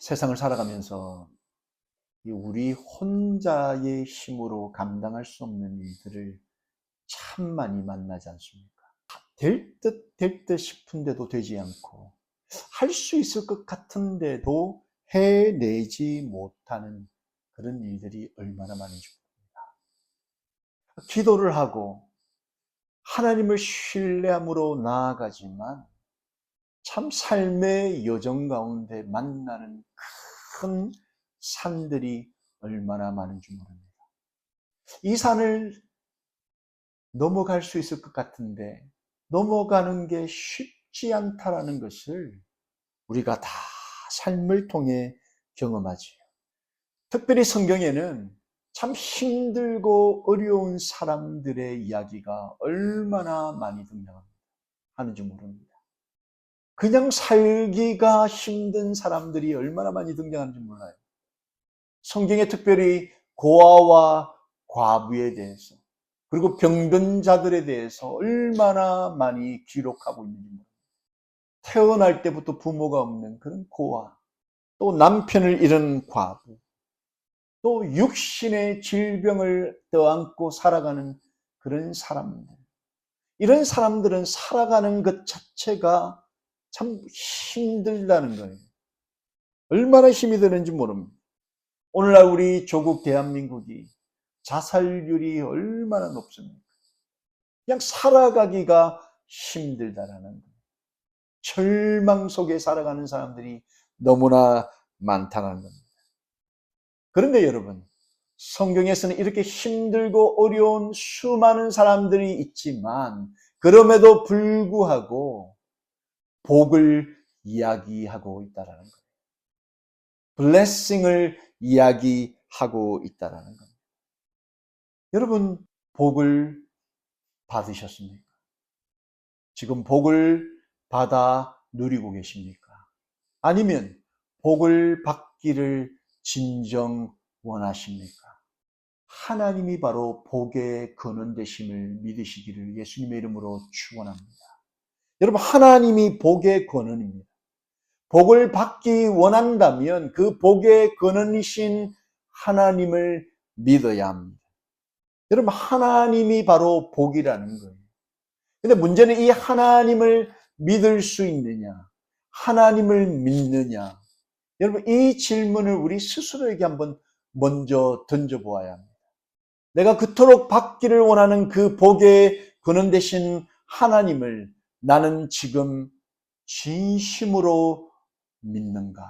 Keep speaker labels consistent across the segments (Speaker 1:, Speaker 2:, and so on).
Speaker 1: 세상을 살아가면서 우리 혼자의 힘으로 감당할 수 없는 일들을 참 많이 만나지 않습니까? 될 듯 싶은데도 되지 않고 할 수 있을 것 같은데도 해내지 못하는 그런 일들이 얼마나 많은지 모릅니다. 기도를 하고 하나님을 신뢰함으로 나아가지만 참 삶의 여정 가운데 만나는 큰 산들이 얼마나 많은지 모릅니다. 이 산을 넘어갈 수 있을 것 같은데 넘어가는 게 쉽지 않다라는 것을 우리가 다 삶을 통해 경험하지요. 특별히 성경에는 참 힘들고 어려운 사람들의 이야기가 얼마나 많이 등장하는지 모릅니다. 그냥 살기가 힘든 사람들이 얼마나 많이 등장하는지 몰라요. 성경에 특별히 고아와 과부에 대해서 그리고 병든 자들에 대해서 얼마나 많이 기록하고 있는지 모릅니다. 태어날 때부터 부모가 없는 그런 고아, 또 남편을 잃은 과부, 또 육신의 질병을 떠안고 살아가는 그런 사람들. 이런 사람들은 살아가는 것 자체가 참 힘들다는 거예요. 얼마나 힘이 드는지 모릅니다. 오늘날 우리 조국 대한민국이 자살률이 얼마나 높습니까? 그냥 살아가기가 힘들다라는 거예요. 절망 속에 살아가는 사람들이 너무나 많다는 겁니다. 그런데 여러분, 성경에서는 이렇게 힘들고 어려운 수많은 사람들이 있지만 그럼에도 불구하고 복을 이야기하고 있다는 거예요. 블레싱을 이야기하고 있다는 겁니다. 여러분, 복을 받으셨습니까? 지금 복을 받아 누리고 계십니까? 아니면 복을 받기를 진정 원하십니까? 하나님이 바로 복의 근원 되심을 믿으시기를 예수님의 이름으로 축원합니다. 여러분, 하나님이 복의 근원입니다. 복을 받기 원한다면 그 복의 근원이신 하나님을 믿어야 합니다. 여러분, 하나님이 바로 복이라는 거예요. 근데 문제는 이 하나님을 믿을 수 있느냐, 하나님을 믿느냐. 여러분, 이 질문을 우리 스스로에게 한번 먼저 던져보아야 합니다. 내가 그토록 받기를 원하는 그 복의 근원 되신 하나님을 나는 지금 진심으로 믿는가?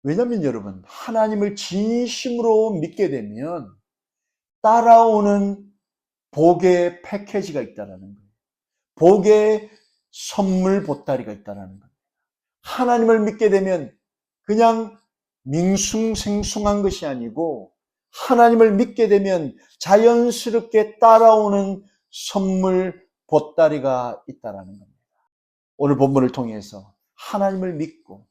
Speaker 1: 왜냐하면 여러분, 하나님을 진심으로 믿게 되면 따라오는 복의 패키지가 있다는 거예요. 복의 선물 보따리가 있다는 거예요. 하나님을 믿게 되면 그냥 밍숭생숭한 것이 아니고 하나님을 믿게 되면 자연스럽게 따라오는 선물 보따리가 있다는 겁니다. 오늘 본문을 통해서 하나님을 믿고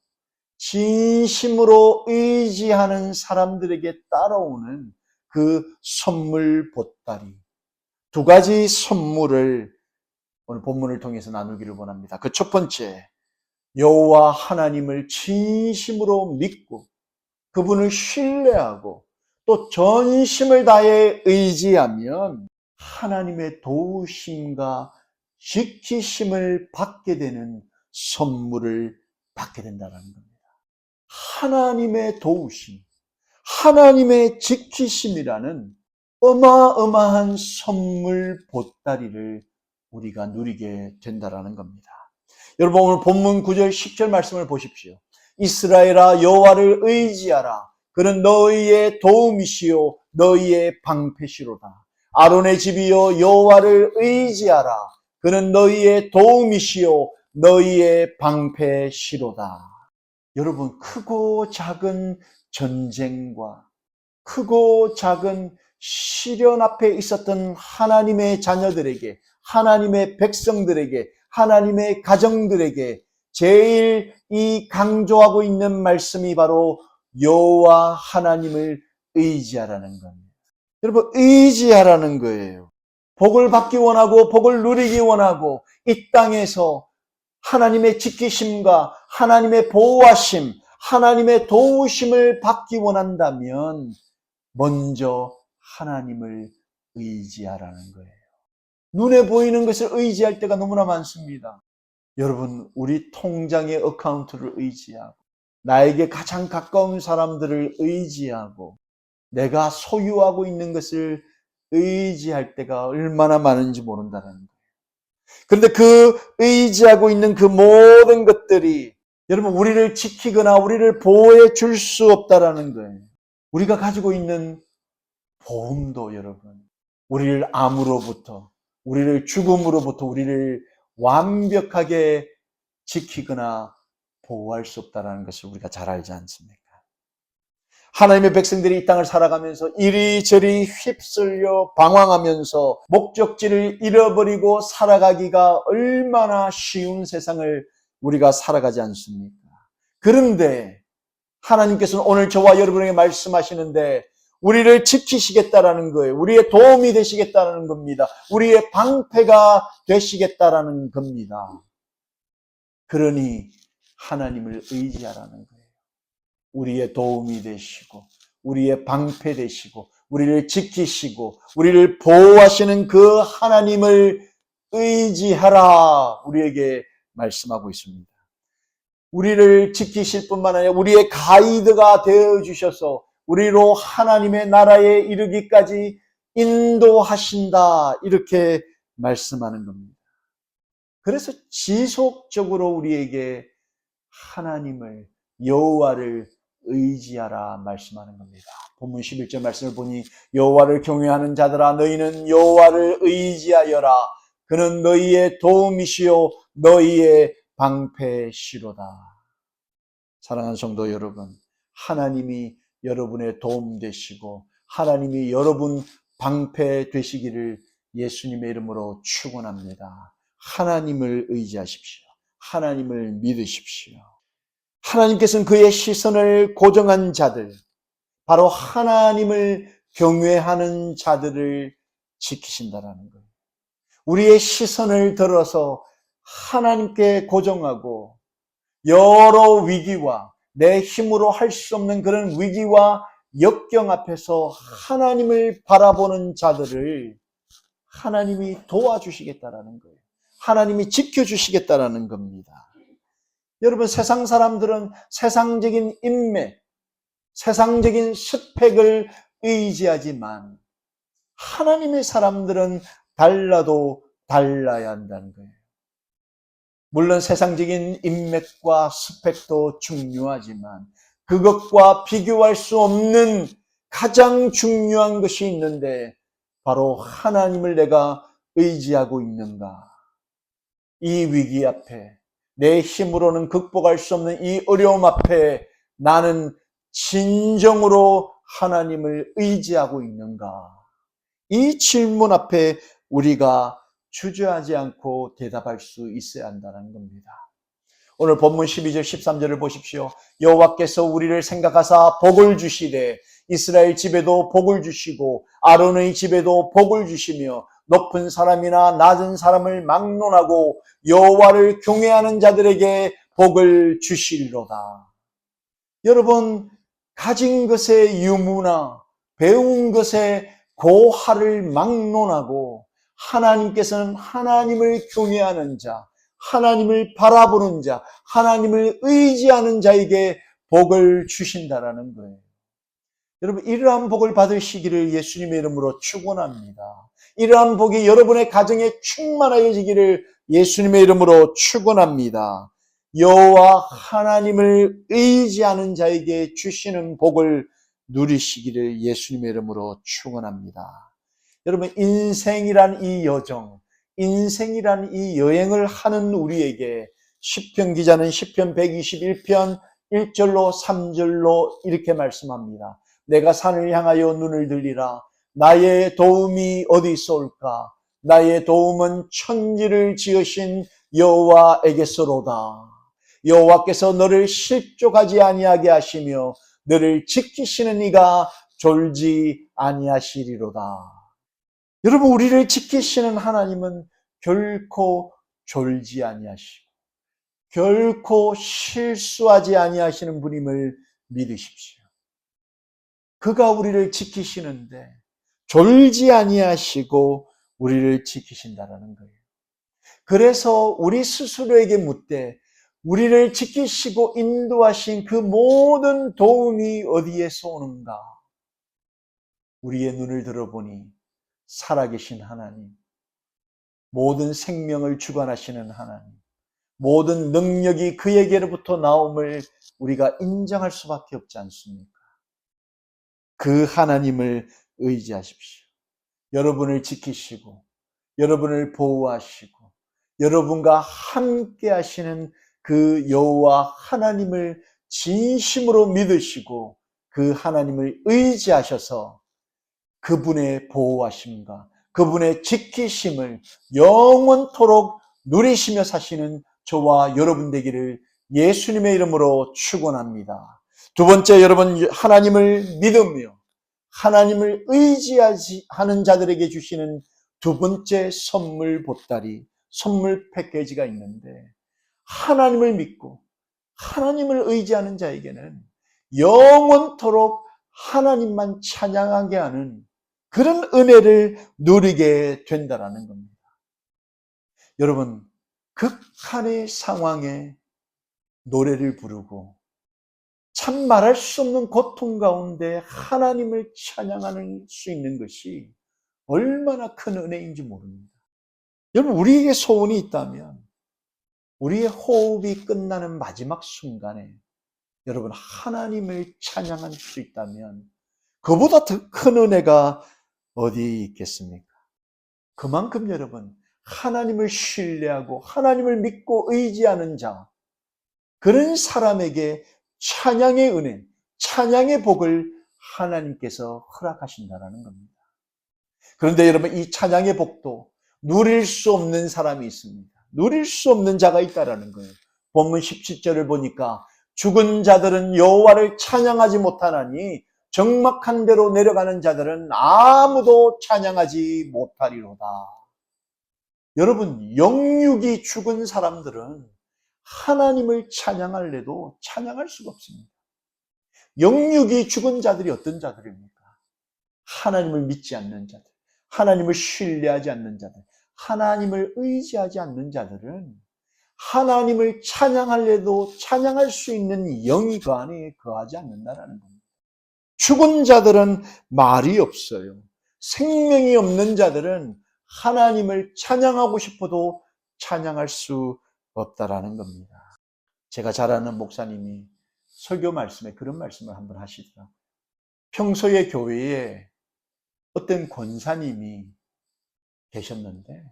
Speaker 1: 진심으로 의지하는 사람들에게 따라오는 그 선물 보따리, 두 가지 선물을 오늘 본문을 통해서 나누기를 원합니다. 그 첫 번째, 여호와 하나님을 진심으로 믿고 그분을 신뢰하고 또 전심을 다해 의지하면 하나님의 도우심과 지키심을 받게 되는 선물을 받게 된다는 겁니다. 하나님의 도우심, 하나님의 지키심이라는 어마어마한 선물 보따리를 우리가 누리게 된다는 겁니다. 여러분, 오늘 본문 9절 10절 말씀을 보십시오. 이스라엘아, 여호와를 의지하라. 그는 너희의 도움이시요 너희의 방패시로다. 아론의 집이여, 여호와를 의지하라. 그는 너희의 도움이시요 너희의 방패시로다. 여러분, 크고 작은 전쟁과 크고 작은 시련 앞에 있었던 하나님의 자녀들에게, 하나님의 백성들에게, 하나님의 가정들에게 제일 이 강조하고 있는 말씀이 바로 여호와 하나님을 의지하라는 겁니다. 여러분, 의지하라는 거예요. 복을 받기 원하고 복을 누리기 원하고 이 땅에서 하나님의 지키심과 하나님의 보호하심, 하나님의 도우심을 받기 원한다면 먼저 하나님을 의지하라는 거예요. 눈에 보이는 것을 의지할 때가 너무나 많습니다. 여러분, 우리 통장의 어카운트를 의지하고 나에게 가장 가까운 사람들을 의지하고 내가 소유하고 있는 것을 의지할 때가 얼마나 많은지 모른다는 거예요. 그런데 그 의지하고 있는 그 모든 것들이 여러분 우리를 지키거나 우리를 보호해 줄 수 없다라는 거예요. 우리가 가지고 있는 보험도 여러분 우리를 암으로부터 우리를 죽음으로부터 우리를 완벽하게 지키거나 보호할 수 없다는 것을 우리가 잘 알지 않습니까? 하나님의 백성들이 이 땅을 살아가면서 이리저리 휩쓸려 방황하면서 목적지를 잃어버리고 살아가기가 얼마나 쉬운 세상을 우리가 살아가지 않습니까? 그런데 하나님께서는 오늘 저와 여러분에게 말씀하시는데 우리를 지키시겠다라는 거예요. 우리의 도움이 되시겠다라는 겁니다. 우리의 방패가 되시겠다라는 겁니다. 그러니 하나님을 의지하라는 거예요. 우리의 도움이 되시고 우리의 방패 되시고 우리를 지키시고 우리를 보호하시는 그 하나님을 의지하라 우리에게 말씀하고 있습니다. 우리를 지키실 뿐만 아니라 우리의 가이드가 되어주셔서 우리로 하나님의 나라에 이르기까지 인도하신다 이렇게 말씀하는 겁니다. 그래서 지속적으로 우리에게 하나님을 여호와를 의지하라 말씀하는 겁니다. 본문 11절 말씀을 보니 여호와를 경외하는 자들아 너희는 여호와를 의지하여라. 그는 너희의 도움이시요 너희의 방패시로다. 사랑하는 성도 여러분, 하나님이 여러분의 도움 되시고 하나님이 여러분 방패 되시기를 예수님의 이름으로 축원합니다. 하나님을 의지하십시오. 하나님을 믿으십시오. 하나님께서는 그의 시선을 고정한 자들, 바로 하나님을 경외하는 자들을 지키신다라는 거예요. 우리의 시선을 들어서 하나님께 고정하고 여러 위기와 내 힘으로 할 수 없는 그런 위기와 역경 앞에서 하나님을 바라보는 자들을 하나님이 도와주시겠다라는 거예요. 하나님이 지켜주시겠다라는 겁니다. 여러분 세상 사람들은 세상적인 인맥, 세상적인 스펙을 의지하지만 하나님의 사람들은 달라도 달라야 한다는 거예요. 물론 세상적인 인맥과 스펙도 중요하지만 그것과 비교할 수 없는 가장 중요한 것이 있는데 바로 하나님을 내가 의지하고 있는가? 이 위기 앞에 내 힘으로는 극복할 수 없는 이 어려움 앞에 나는 진정으로 하나님을 의지하고 있는가? 이 질문 앞에 우리가 주저하지 않고 대답할 수 있어야 한다는 겁니다. 오늘 본문 12절 13절을 보십시오. 여호와께서 우리를 생각하사 복을 주시되 이스라엘 집에도 복을 주시고 아론의 집에도 복을 주시며 높은 사람이나 낮은 사람을 막론하고 여호와를 경외하는 자들에게 복을 주시리로다. 여러분 가진 것의 유무나 배운 것의 고하를 막론하고 하나님께서는 하나님을 경외하는 자, 하나님을 바라보는 자, 하나님을 의지하는 자에게 복을 주신다라는 거예요. 여러분 이러한 복을 받으시기를 예수님의 이름으로 축원합니다. 이러한 복이 여러분의 가정에 충만하여지기를 예수님의 이름으로 축원합니다. 여호와 하나님을 의지하는 자에게 주시는 복을 누리시기를 예수님의 이름으로 축원합니다. 여러분 인생이란 이 여정, 인생이란 이 여행을 하는 우리에게 시편 기자는 시편 121편 1절로 3절로 이렇게 말씀합니다. 내가 산을 향하여 눈을 들리라. 나의 도움이 어디서 올까? 나의 도움은 천지를 지으신 여호와에게서로다. 여호와께서 너를 실족하지 아니하게 하시며 너를 지키시는 이가 졸지 아니하시리로다. 여러분 우리를 지키시는 하나님은 결코 졸지 아니하시고 결코 실수하지 아니하시는 분임을 믿으십시오. 그가 우리를 지키시는데 졸지 아니하시고 우리를 지키신다라는 거예요. 그래서 우리 스스로에게 묻되 우리를 지키시고 인도하신 그 모든 도움이 어디에서 오는가? 우리의 눈을 들어보니 살아계신 하나님, 모든 생명을 주관하시는 하나님, 모든 능력이 그에게로부터 나옴을 우리가 인정할 수밖에 없지 않습니까? 그 하나님을 의지하십시오. 여러분을 지키시고 여러분을 보호하시고 여러분과 함께 하시는 그 여호와 하나님을 진심으로 믿으시고 그 하나님을 의지하셔서 그분의 보호하심과 그분의 지키심을 영원토록 누리시며 사시는 저와 여러분 되기를 예수님의 이름으로 축원합니다. 두 번째, 여러분 하나님을 믿으며 하나님을 의지하는 자들에게 주시는 두 번째 선물 보따리, 선물 패키지가 있는데, 하나님을 믿고 하나님을 의지하는 자에게는 영원토록 하나님만 찬양하게 하는 그런 은혜를 누리게 된다는 겁니다. 여러분, 극한의 상황에 노래를 부르고 참 말할 수 없는 고통 가운데 하나님을 찬양할 수 있는 것이 얼마나 큰 은혜인지 모릅니다. 여러분, 우리에게 소원이 있다면 우리의 호흡이 끝나는 마지막 순간에 여러분 하나님을 찬양할 수 있다면 그보다 더 큰 은혜가 어디 있겠습니까? 그만큼 여러분 하나님을 신뢰하고 하나님을 믿고 의지하는 자, 그런 사람에게 찬양의 은혜, 찬양의 복을 하나님께서 허락하신다는 겁니다. 그런데 여러분 이 찬양의 복도 누릴 수 없는 사람이 있습니다. 누릴 수 없는 자가 있다라는 거예요. 본문 17절을 보니까 죽은 자들은 여호와를 찬양하지 못하나니 적막한 데로 내려가는 자들은 아무도 찬양하지 못하리로다. 여러분, 영육이 죽은 사람들은 하나님을 찬양할래도 찬양할 수가 없습니다. 영육이 죽은 자들이 어떤 자들입니까? 하나님을 믿지 않는 자들, 하나님을 신뢰하지 않는 자들, 하나님을 의지하지 않는 자들은 하나님을 찬양할래도 찬양할 수 있는 영이 그 안에 거하지 않는다는 겁니다. 죽은 자들은 말이 없어요. 생명이 없는 자들은 하나님을 찬양하고 싶어도 찬양할 수 없다라는 겁니다. 제가 잘 아는 목사님이 설교 말씀에 그런 말씀을 한번 하시더라고요. 평소에 교회에 어떤 권사님이 계셨는데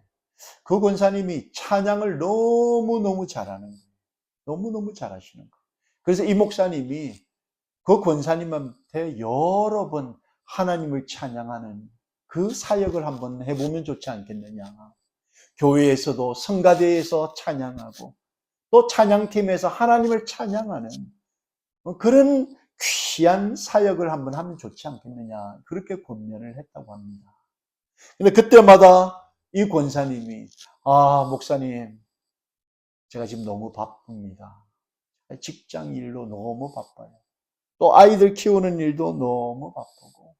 Speaker 1: 그 권사님이 찬양을 너무너무 잘하는 거예요. 너무너무 잘하시는 거예요. 그래서 이 목사님이 그 권사님한테 여러 번 하나님을 찬양하는 그 사역을 한번 해보면 좋지 않겠느냐. 교회에서도 성가대에서 찬양하고 또 찬양팀에서 하나님을 찬양하는 그런 귀한 사역을 한번 하면 좋지 않겠느냐. 그렇게 권면을 했다고 합니다. 근데 그때마다 이 권사님이 목사님 제가 지금 너무 바쁩니다. 직장 일로 너무 바빠요. 또 아이들 키우는 일도 너무 바쁘고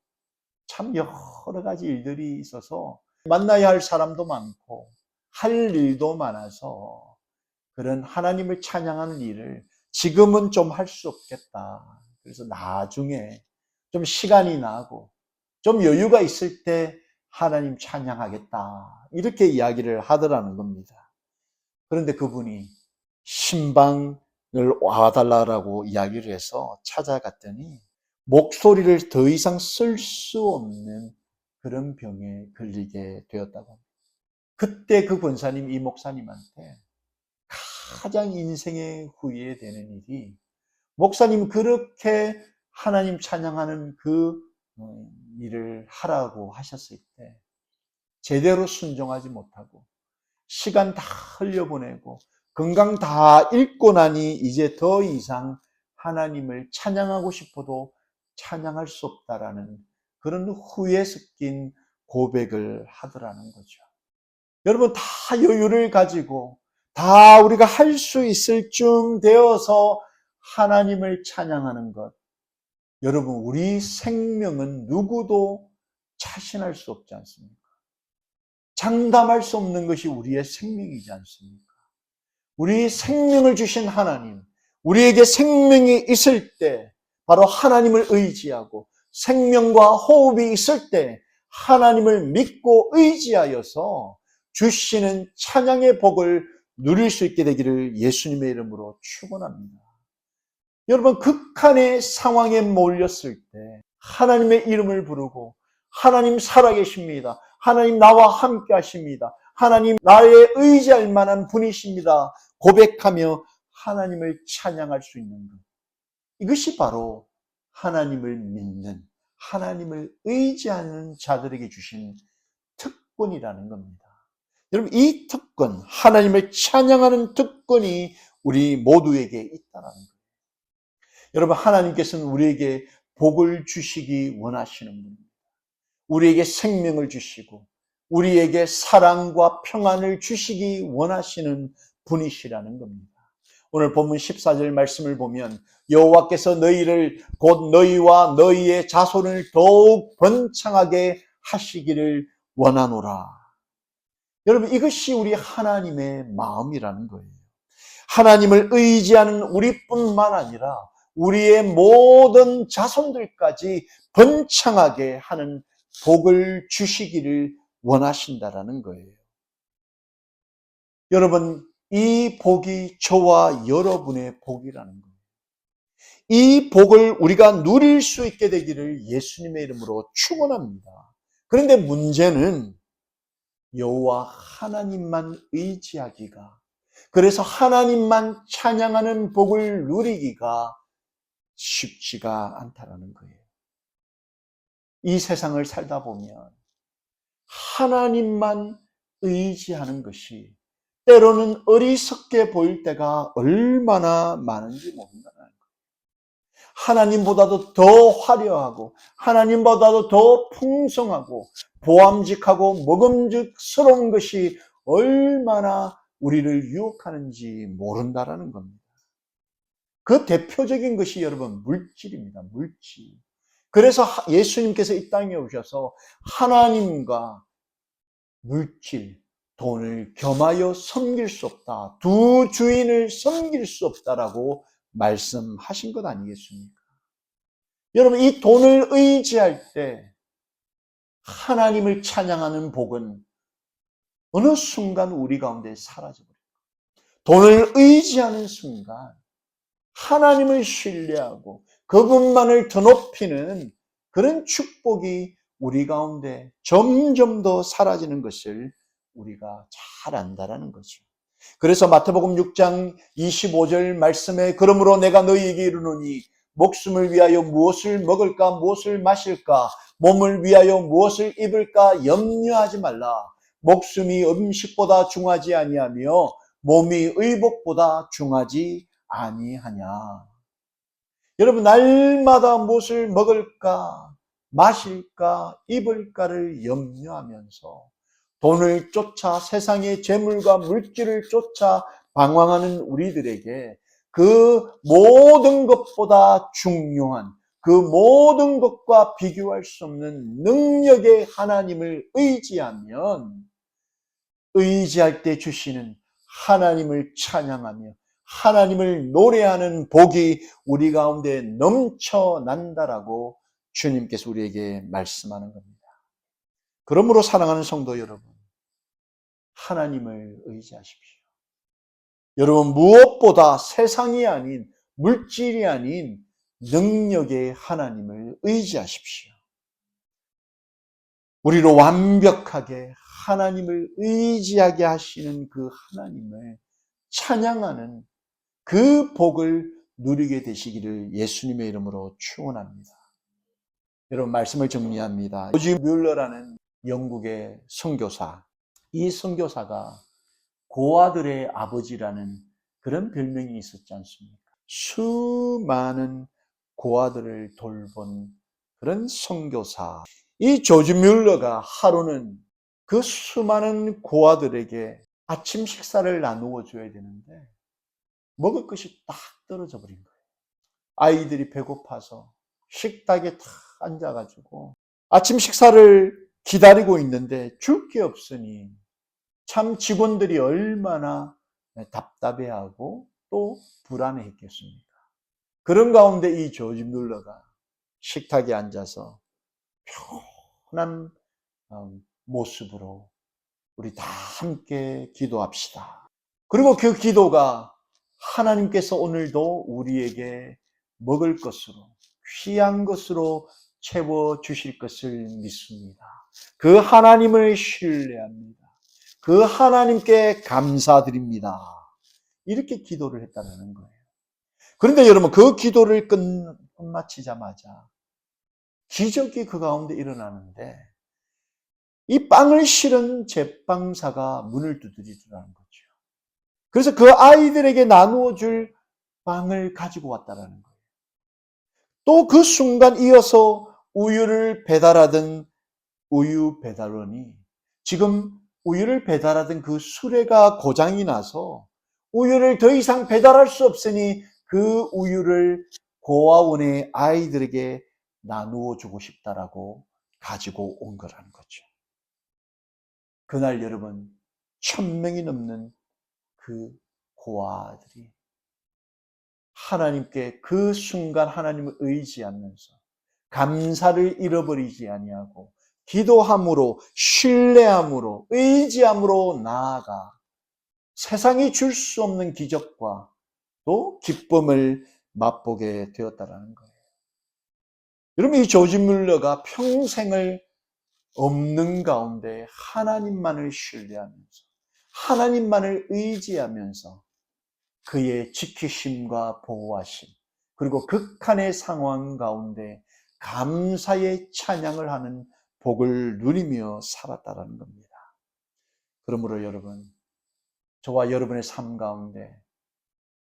Speaker 1: 참 여러 가지 일들이 있어서 만나야 할 사람도 많고 할 일도 많아서 그런 하나님을 찬양하는 일을 지금은 좀 할 수 없겠다. 그래서 나중에 좀 시간이 나고 좀 여유가 있을 때 하나님 찬양하겠다. 이렇게 이야기를 하더라는 겁니다. 그런데 그분이 신방을 와달라고 이야기를 해서 찾아갔더니 목소리를 더 이상 쓸 수 없는 그런 병에 걸리게 되었다고 합니다. 그때 그 권사님, 이 목사님한테 가장 인생의 후회되는 일이 목사님 그렇게 하나님 찬양하는 그 일을 하라고 하셨을 때 제대로 순종하지 못하고 시간 다 흘려보내고 건강 다 잃고 나니 이제 더 이상 하나님을 찬양하고 싶어도 찬양할 수 없다라는 그런 후회 섞인 고백을 하더라는 거죠. 여러분 다 여유를 가지고 다 우리가 할 수 있을 쯤 되어서 하나님을 찬양하는 것. 여러분, 우리 생명은 누구도 자신할 수 없지 않습니까? 장담할 수 없는 것이 우리의 생명이지 않습니까? 우리 생명을 주신 하나님, 우리에게 생명이 있을 때 바로 하나님을 의지하고 생명과 호흡이 있을 때 하나님을 믿고 의지하여서 주시는 찬양의 복을 누릴 수 있게 되기를 예수님의 이름으로 축원합니다. 여러분, 극한의 상황에 몰렸을 때 하나님의 이름을 부르고 하나님 살아계십니다. 하나님 나와 함께 하십니다. 하나님 나의 의지할 만한 분이십니다. 고백하며 하나님을 찬양할 수 있는 것. 이것이 바로 하나님을 믿는, 하나님을 의지하는 자들에게 주신 특권이라는 겁니다. 여러분, 이 특권, 하나님을 찬양하는 특권이 우리 모두에게 있다는 거예요. 여러분, 하나님께서는 우리에게 복을 주시기 원하시는 분입니다. 우리에게 생명을 주시고 우리에게 사랑과 평안을 주시기 원하시는 분이시라는 겁니다. 오늘 본문 14절 말씀을 보면 여호와께서 너희를 곧 너희와 너희의 자손을 더욱 번창하게 하시기를 원하노라. 여러분, 이것이 우리 하나님의 마음이라는 거예요. 하나님을 의지하는 우리뿐만 아니라 우리의 모든 자손들까지 번창하게 하는 복을 주시기를 원하신다라는 거예요. 여러분, 이 복이 저와 여러분의 복이라는 거예요. 이 복을 우리가 누릴 수 있게 되기를 예수님의 이름으로 축원합니다. 그런데 문제는 여호와 하나님만 의지하기가, 그래서 하나님만 찬양하는 복을 누리기가 쉽지가 않다라는 거예요. 이 세상을 살다 보면 하나님만 의지하는 것이 때로는 어리석게 보일 때가 얼마나 많은지 모른다는 거예요. 하나님보다도 더 화려하고 하나님보다도 더 풍성하고 보암직하고 먹음직스러운 것이 얼마나 우리를 유혹하는지 모른다라는 겁니다. 그 대표적인 것이 여러분 물질입니다. 물질. 그래서 예수님께서 이 땅에 오셔서 하나님과 물질, 돈을 겸하여 섬길 수 없다. 두 주인을 섬길 수 없다라고 말씀하신 것 아니겠습니까? 여러분, 이 돈을 의지할 때 하나님을 찬양하는 복은 어느 순간 우리 가운데 사라져버려요. 돈을 의지하는 순간 하나님을 신뢰하고 그분만을 더 높이는 그런 축복이 우리 가운데 점점 더 사라지는 것을 우리가 잘 안다라는 거죠. 그래서 마태복음 6장 25절 말씀에 그러므로 내가 너희에게 이르노니 목숨을 위하여 무엇을 먹을까 무엇을 마실까 몸을 위하여 무엇을 입을까 염려하지 말라. 목숨이 음식보다 중하지 아니하며 몸이 의복보다 중하지 아니하냐. 여러분, 날마다 무엇을 먹을까 마실까 입을까를 염려하면서 돈을 쫓아 세상의 재물과 물질을 쫓아 방황하는 우리들에게 그 모든 것보다 중요한 그 모든 것과 비교할 수 없는 능력의 하나님을 의지하면 의지할 때 주시는 하나님을 찬양하며 하나님을 노래하는 복이 우리 가운데 넘쳐난다라고 주님께서 우리에게 말씀하는 겁니다. 그러므로 사랑하는 성도 여러분, 하나님을 의지하십시오. 여러분, 무엇보다 세상이 아닌 물질이 아닌 능력의 하나님을 의지하십시오. 우리로 완벽하게 하나님을 의지하게 하시는 그 하나님을 찬양하는 그 복을 누리게 되시기를 예수님의 이름으로 축원합니다. 여러분, 말씀을 정리합니다. 조지 뮬러라는 영국의 선교사, 이 선교사가 고아들의 아버지라는 그런 별명이 있었지 않습니까? 수많은 고아들을 돌본 그런 선교사, 이 조지 뮬러가 하루는 그 수많은 고아들에게 아침 식사를 나누어 줘야 되는데 먹을 것이 딱 떨어져 버린 거예요. 아이들이 배고파서 식탁에 탁 앉아가지고 아침 식사를 기다리고 있는데 줄 게 없으니 참 직원들이 얼마나 답답해하고 또 불안해했겠습니까? 그런 가운데 이 조지 뮬러가 식탁에 앉아서 편한 모습으로 우리 다 함께 기도합시다. 그리고 그 기도가 하나님께서 오늘도 우리에게 먹을 것으로, 귀한 것으로 채워주실 것을 믿습니다. 그 하나님을 신뢰합니다. 그 하나님께 감사드립니다. 이렇게 기도를 했다는 거예요. 그런데 여러분, 그 기도를 끝마치자마자 기적이 그 가운데 일어나는데 이 빵을 실은 제빵사가 문을 두드리더라는 거죠. 그래서 그 아이들에게 나누어 줄 빵을 가지고 왔다라는 거예요. 또 그 순간 이어서 우유를 배달하던 우유 배달원이 지금 우유를 배달하던 그 수레가 고장이 나서 우유를 더 이상 배달할 수 없으니 그 우유를 고아원의 아이들에게 나누어 주고 싶다라고 가지고 온 거라는 거죠. 그날 여러분 1000명이 넘는 그 고아들이 하나님께 그 순간 하나님을 의지하면서 감사를 잃어버리지 아니하고 기도함으로 신뢰함으로 의지함으로 나아가 세상이 줄 수 없는 기적과 또 기쁨을 맛보게 되었다라는 거예요. 여러분 이 조지 뮬러가 평생을 없는 가운데 하나님만을 신뢰하면서 하나님만을 의지하면서 그의 지키심과 보호하심 그리고 극한의 상황 가운데 감사의 찬양을 하는 복을 누리며 살았다는 겁니다. 그러므로 여러분 저와 여러분의 삶 가운데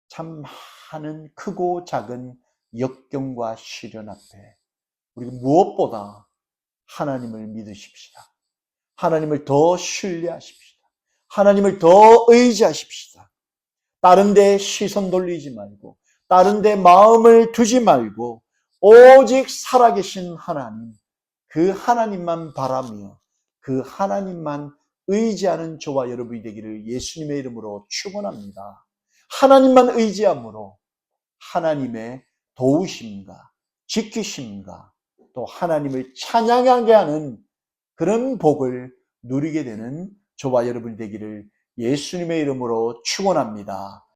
Speaker 1: 참 많은 크고 작은 역경과 시련 앞에 우리가 무엇보다 하나님을 믿으십시다. 하나님을 더 신뢰하십시다. 하나님을 더 의지하십시다. 다른 데 시선 돌리지 말고 다른 데 마음을 두지 말고 오직 살아계신 하나님, 그 하나님만 바라며 그 하나님만 의지하는 저와 여러분이 되기를 예수님의 이름으로 축원합니다. 하나님만 의지함으로 하나님의 도우심과 지키심과 또 하나님을 찬양하게 하는 그런 복을 누리게 되는 저와 여러분이 되기를 예수님의 이름으로 축원합니다.